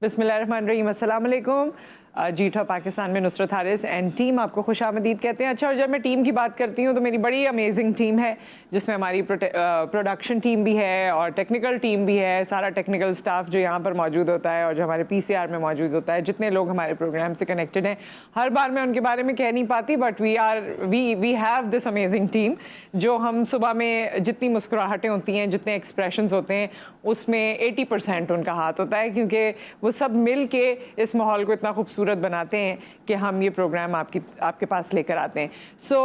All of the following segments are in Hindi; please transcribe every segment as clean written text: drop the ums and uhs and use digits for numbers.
बिस्मिल्लाहिर्रहमानिर्रहीम, अस्सलाम वालेकुम। जीठा पाकिस्तान में नुसरत हारिस एंड टीम आपको खुशामदीद कहते हैं। अच्छा, और जब मैं टीम की बात करती हूँ तो मेरी बड़ी अमेजिंग टीम है जिसमें हमारी प्रोडक्शन टीम भी है और टेक्निकल टीम भी है। सारा टेक्निकल स्टाफ जो यहाँ पर मौजूद होता है और जो हमारे पीसीआर में मौजूद होता है, जितने लोग हमारे प्रोग्राम से कनेक्टेड हैं, हर बार मैं उनके बारे में कह नहीं पाती, but we have this amazing team जो हम सुबह में जितनी मुस्कुराहटें होती हैं, जितने एक्सप्रेशंस होते हैं, उसमें 80% उनका हाथ होता है, क्योंकि वो सब मिल के इस माहौल को इतना खूबसूरत बनाते हैं कि हम ये प्रोग्राम आपके पास लेकर आते हैं। सो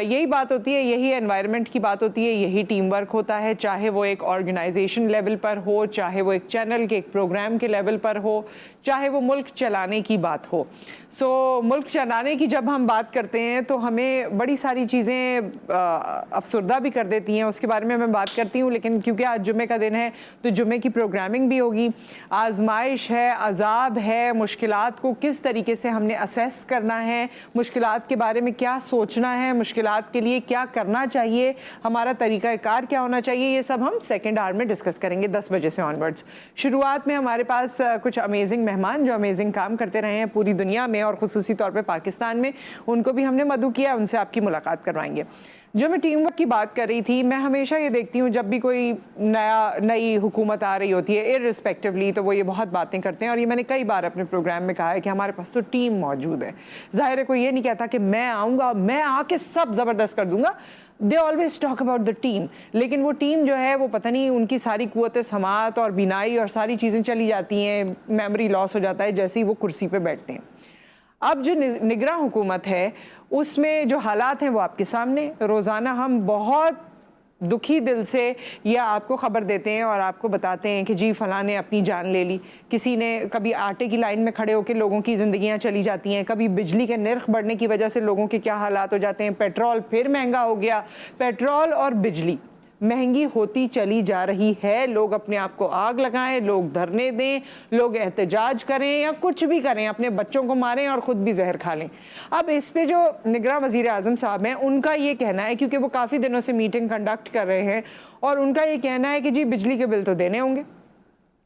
यही बात होती है, यही एनवायरनमेंट की बात होती है, यही टीम वर्क होता है, चाहे वो एक ऑर्गेनाइजेशन लेवल पर हो, चाहे वो एक चैनल के एक प्रोग्राम के लेवल पर हो, चाहे वो मुल्क चलाने की बात हो। सो मुल्क चलाने की जब हम बात करते हैं तो हमें बड़ी सारी चीज़ें अफसरदा भी कर देती हैं, उसके बारे में मैं बात करती हूँ। लेकिन क्योंकि आज जुमे का दिन है तो जुमे की प्रोग्रामिंग भी होगी, आजमाइश है, अजाब है, मुश्किलात को किस तरीके से हमने असेस करना है, मुश्किलात के बारे में क्या सोचना है, मुश्किलात के लिए क्या करना चाहिए, हमारा तरीक़ाकार क्या होना चाहिए, ये सब हम सेकेंड आवर में डिस्कस करेंगे 10 बजे से ऑनवर्ड्स। शुरुआत में हमारे पास कुछ अमेजिंग मेहमान जो अमेजिंग काम करते रहे हैं पूरी दुनिया में और ख़ुसूसी तौर पे पाकिस्तान में, उनको भी हमने मदऊ किया, उनसे आपकी मुलाकात करवाएंगे। जो मैं टीम वर्क की बात कर रही थी, मैं हमेशा ये देखती हूँ जब भी कोई नई हुकूमत आ रही होती है इररिस्पेक्टिवली, तो वो ये बहुत बातें करते हैं, और ये मैंने कई बार अपने प्रोग्राम में कहा है कि हमारे पास तो टीम मौजूद है। ज़ाहिर है कोई ये नहीं कहता कि मैं आऊँगा, मैं आके सब ज़बरदस्त कर दूँगा। They always talk about the team, लेकिन वो टीम जो है वो पता नहीं उनकी सारी कुव्वत समाअत और बिनाई और सारी चीज़ें चली जाती हैं, मेमोरी लॉस हो जाता है जैसे ही वो कुर्सी पे बैठते हैं। अब जो निगरां हुकूमत है उसमें जो हालात हैं वो आपके सामने, रोज़ाना हम बहुत दुखी दिल से या आपको ख़बर देते हैं और आपको बताते हैं कि जी फ़लाँ ने अपनी जान ले ली, किसी ने, कभी आटे की लाइन में खड़े होकर लोगों की ज़िंदगियां चली जाती हैं, कभी बिजली के नर्ख बढ़ने की वजह से लोगों के क्या हालात हो जाते हैं, पेट्रोल फिर महंगा हो गया, पेट्रोल और बिजली महंगी होती चली जा रही है। लोग अपने आप को आग लगाएं, लोग धरने दें, लोग एहतजाज करें या कुछ भी करें, अपने बच्चों को मारें और ख़ुद भी जहर खा लें। अब इस पे जो निगरां वज़ीर आज़म साहब हैं उनका ये कहना है, क्योंकि वो काफ़ी दिनों से मीटिंग कंडक्ट कर रहे हैं, और उनका ये कहना है कि जी बिजली के बिल तो देने होंगे,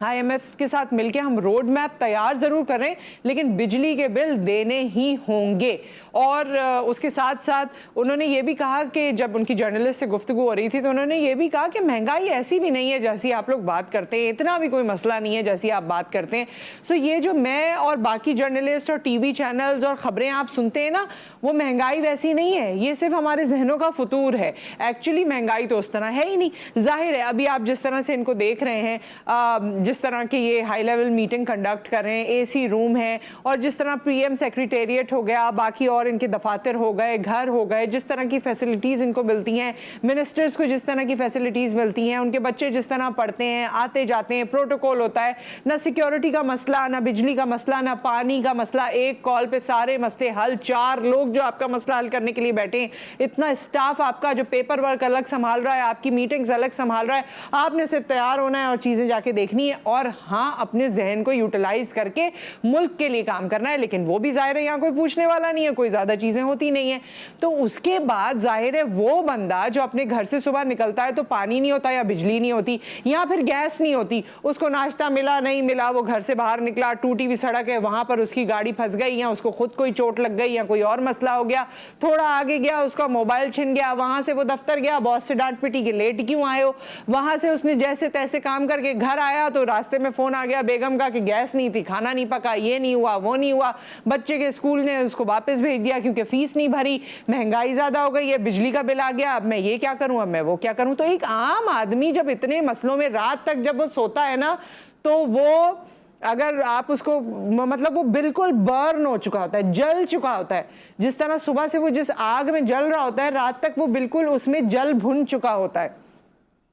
IMF के साथ मिलके हम रोड मैप तैयार ज़रूर करें लेकिन बिजली के बिल देने ही होंगे। और उसके साथ साथ उन्होंने ये भी कहा कि जब उनकी जर्नलिस्ट से गुफ्तगू हो रही थी तो उन्होंने ये भी कहा कि महंगाई ऐसी भी नहीं है जैसी आप लोग बात करते हैं, इतना भी कोई मसला नहीं है जैसी आप बात करते हैं। सो ये जो मैं और बाकी जर्नलिस्ट और TV चैनल्स और ख़बरें आप सुनते हैं ना, वो महंगाई वैसी नहीं है, ये सिर्फ हमारे जहनों का फतूर है। एक्चुअली महंगाई तो उस तरह है ही नहीं। जाहिर है अभी आप जिस तरह से इनको देख रहे हैं, जिस तरह की ये हाई लेवल मीटिंग कंडक्ट कर रहे हैं, AC रूम है, और जिस तरह PM सेक्रेटेरिएट हो गया, बाकी और इनके दफातर हो गए, घर हो गए, जिस तरह की फैसिलिटीज़ इनको मिलती हैं, मिनिस्टर्स को जिस तरह की फैसिलिटीज़ मिलती हैं, उनके बच्चे जिस तरह पढ़ते हैं, आते जाते हैं, प्रोटोकॉल होता है, ना सिक्योरिटी का मसला, ना बिजली का मसला, ना पानी का मसला, एक कॉल पे सारे मसले हल, 4 लोग जो आपका मसला हल करने के लिए बैठे हैं, इतना स्टाफ आपका जो पेपर वर्क अलग संभाल रहा है, आपकी मीटिंग्स अलग संभाल रहा है, आपने सिर्फ तैयार होना है और चीज़ें जाके देखनी है और हाँ अपने जहन को यूटिलाइज करके मुल्क के लिए काम करना है। लेकिन वो भी जाहिर है यहाँ कोई पूछने वाला नहीं है, कोई ज़्यादा चीज़ें होती नहीं है। तो उसके बाद जाहिर है वो बंदा जो अपने घर से सुबह निकलता है तो पानी नहीं होता या बिजली नहीं होती या फिर गैस नहीं होती, उसको नाश्ता मिला नहीं मिला, वो घर से बाहर निकला, टूटी हुई सड़क है, वहाँ पर उसकी गाड़ी फंस गई या उसको खुद कोई चोट लग गई या कोई और मसला हो गया, थोड़ा आगे गया उसका मोबाइल छिन गया, वहाँ से वो दफ्तर गया, बॉस से डांट पिटी कि लेट क्यों आए हो, वहाँ से उसने जैसे तैसे काम करके घर आया तो रास्ते में फ़ोन आ गया बेगम का कि गैस नहीं थी, खाना नहीं पका, ये नहीं हुआ, वो नहीं हुआ, बच्चे के स्कूल ने उसको वापस भेज दिया क्योंकि फीस नहीं भरी, महंगाई ज़्यादा हो गई है, बिजली का बिल आ गया, अब मैं ये क्या करूँ, अब मैं वो क्या करूँ। तो एक आम आदमी जब इतने मसलों में रात तक जब वो सोता है ना, तो वो अगर आप उसको मतलब वो बिल्कुल बर्न हो चुका होता है, जल चुका होता है, जिस तरह सुबह से वो जिस आग में जल रहा होता है रात तक वो बिल्कुल उसमें जल भुन चुका होता है।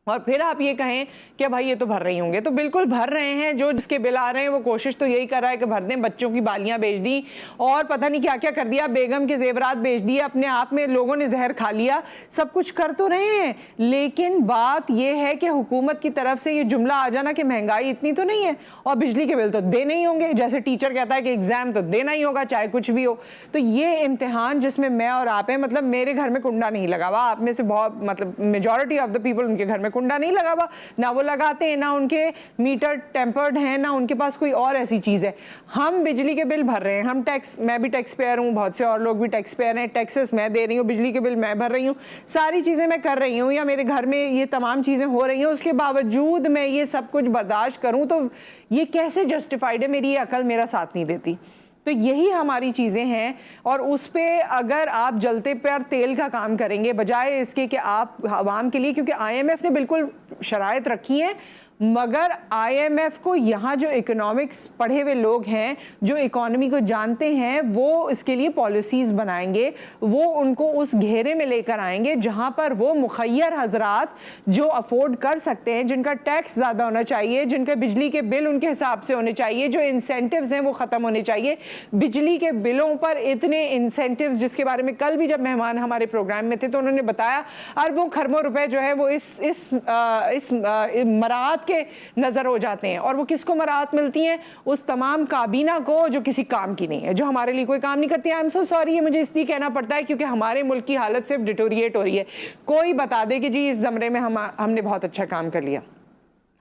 और फिर आप ये कहें कि भाई ये तो भर रही होंगे, तो बिल्कुल भर रहे हैं, जो जिसके बिल आ रहे हैं वो कोशिश तो यही कर रहा है कि भर दें, बच्चों की बालियां बेच दी और पता नहीं क्या क्या कर दिया, बेगम के जेवरात बेच दिए, अपने आप में लोगों ने जहर खा लिया, सब कुछ कर तो रहे हैं। लेकिन बात ये है कि हुकूमत की तरफ से ये जुमला आ जाना कि महंगाई इतनी तो नहीं है और बिजली के बिल तो देने ही होंगे, जैसे टीचर कहता है कि एग्जाम तो देना ही होगा चाहे कुछ भी हो। तो ये इम्तिहान जिसमें मैं और आप हैं, मतलब मेरे घर में कुंडा नहीं लगा हुआ, आप में से बहुत मतलब मेजॉरिटी ऑफ द पीपल उनके घर में कुंडा नहीं लगा हुआ, ना वो लगाते हैं, ना उनके मीटर टेम्पर्ड हैं, ना उनके पास कोई और ऐसी चीज़ है। हम बिजली के बिल भर रहे हैं, हम टैक्स, मैं भी टैक्स पेयर हूँ, बहुत से और लोग भी टैक्स पेयर हैं, टैक्सेस मैं दे रही हूँ, बिजली के बिल मैं भर रही हूँ, सारी चीज़ें मैं कर रही हूँ, या मेरे घर में ये तमाम चीज़ें हो रही हैं, उसके बावजूद मैं ये सब कुछ बर्दाश्त करूँ, तो ये कैसे जस्टिफाइड है? मेरी ये अकल मेरा साथ नहीं देती। तो यही हमारी चीज़ें हैं, और उस पर अगर आप जलते पर तेल का काम करेंगे बजाय इसके कि आप आवाम के लिए, क्योंकि IMF ने बिल्कुल शराइत रखी है, मगर IMF को यहाँ जो इकोनॉमिक्स पढ़े हुए लोग हैं, जो इकोनॉमी को जानते हैं, वो इसके लिए पॉलिसीज़ बनाएंगे, वो उनको उस घेरे में लेकर आएंगे जहाँ पर वो मुखय्यर हजरात जो अफोर्ड कर सकते हैं, जिनका टैक्स ज़्यादा होना चाहिए, जिनके बिजली के बिल उनके हिसाब से होने चाहिए, जो इंसेंटिव्स हैं वो ख़त्म होने चाहिए। बिजली के बिलों पर इतने इंसेंटिव्स, जिसके बारे में कल भी जब मेहमान हमारे प्रोग्राम में थे तो उन्होंने बताया, अरबों खरबों रुपए जो है वो इस मराहत के नजर हो जाते हैं। और वो किसको मराहत मिलती है? उस तमाम काबीना को जो किसी काम की नहीं है, जो हमारे लिए कोई काम नहीं करती है। आई एम सो सॉरी, ये मुझे इसलिए कहना पड़ता है क्योंकि हमारे मुल्क की हालत सिर्फ डिटोरिएट हो रही है। कोई बता दे कि जी इस ज़मरे में हमने बहुत अच्छा काम कर लिया।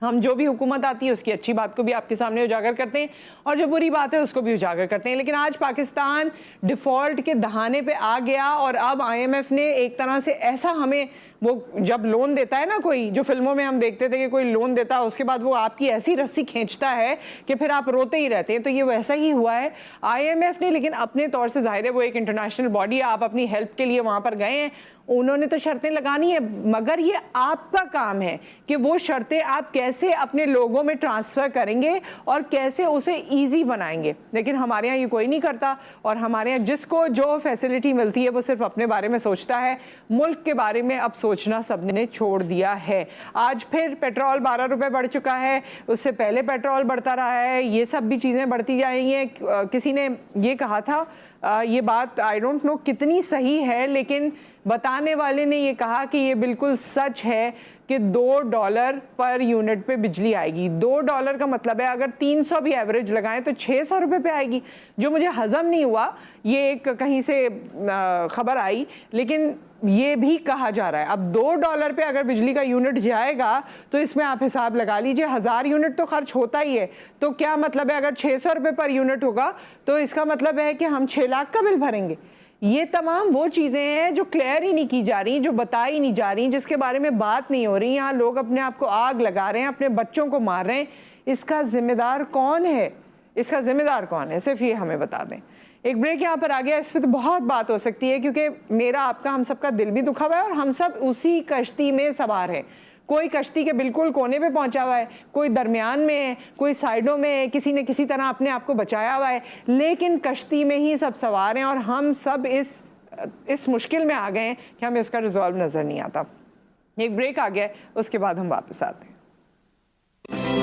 हम जो भी हुकूमत आती है उसकी अच्छी बात को भी आपके सामने उजागर करते हैं, और जो बुरी बात है उसको भी उजागर करते हैं। लेकिन आज पाकिस्तान डिफ़ॉल्ट के दहाने पे आ गया, और अब IMF ने एक तरह से ऐसा हमें, वो जब लोन देता है ना कोई, जो फिल्मों में हम देखते थे कि कोई लोन देता है उसके बाद वो आपकी ऐसी रस्सी खींचता है कि फिर आप रोते ही रहते हैं, तो ये वैसा ही हुआ है IMF ने। लेकिन अपने तौर से जाहिर है वो एक इंटरनेशनल बॉडी है, आप अपनी हेल्प के लिए वहाँ पर गए हैं, उन्होंने तो शर्तें लगानी है, मगर ये आपका काम है कि वो शर्तें आप कैसे अपने लोगों में ट्रांसफ़र करेंगे और कैसे उसे ईजी बनाएंगे। लेकिन हमारे यहाँ ये कोई नहीं करता, और हमारे यहाँ जिसको जो फैसिलिटी मिलती है वो सिर्फ अपने बारे में सोचता है, मुल्क के बारे में अब सोचना सबने छोड़ दिया है। आज फिर पेट्रोल 12 रुपये बढ़ चुका है, उससे पहले पेट्रोल बढ़ता रहा है, ये सब भी चीज़ें बढ़ती जा रही हैं। किसी ने ये कहा था, ये बात आई डोंट नो कितनी सही है, लेकिन बताने वाले ने ये कहा कि ये बिल्कुल सच है कि $2 पर यूनिट पे बिजली आएगी। $2 का मतलब है अगर 300 भी एवरेज लगाएं तो 600 रुपये पे आएगी, जो मुझे हजम नहीं हुआ। ये एक कहीं से खबर आई, लेकिन ये भी कहा जा रहा है अब $2 पे अगर बिजली का यूनिट जाएगा तो इसमें आप हिसाब लगा लीजिए, 1000 यूनिट तो खर्च होता ही है, तो क्या मतलब है अगर 600 रुपये पर यूनिट होगा तो इसका मतलब है कि हम 6 लाख का बिल भरेंगे। ये तमाम वो चीज़ें हैं जो क्लियर ही नहीं की जा रही, जो बताई नहीं जा रही, जिसके बारे में बात नहीं हो रही। यहाँ लोग अपने आप को आग लगा रहे हैं, अपने बच्चों को मार रहे हैं। इसका जिम्मेदार कौन है? इसका जिम्मेदार कौन है? सिर्फ ये हमें बता दें। एक ब्रेक यहाँ पर आ गया, इस पर तो बहुत बात हो सकती है क्योंकि मेरा आपका हम सबका दिल भी दुखा हुआ है और हम सब उसी कश्ती में सवार हैं। कोई कश्ती के बिल्कुल कोने पे पहुंचा हुआ है, कोई दरमियान में है, कोई साइडों में है, किसी ने किसी तरह अपने आप को बचाया हुआ है, लेकिन कश्ती में ही सब सवार हैं और हम सब इस मुश्किल में आ गए हैं कि हमें इसका रिजॉल्व नज़र नहीं आता। एक ब्रेक आ गया है, उसके बाद हम वापस आते हैं।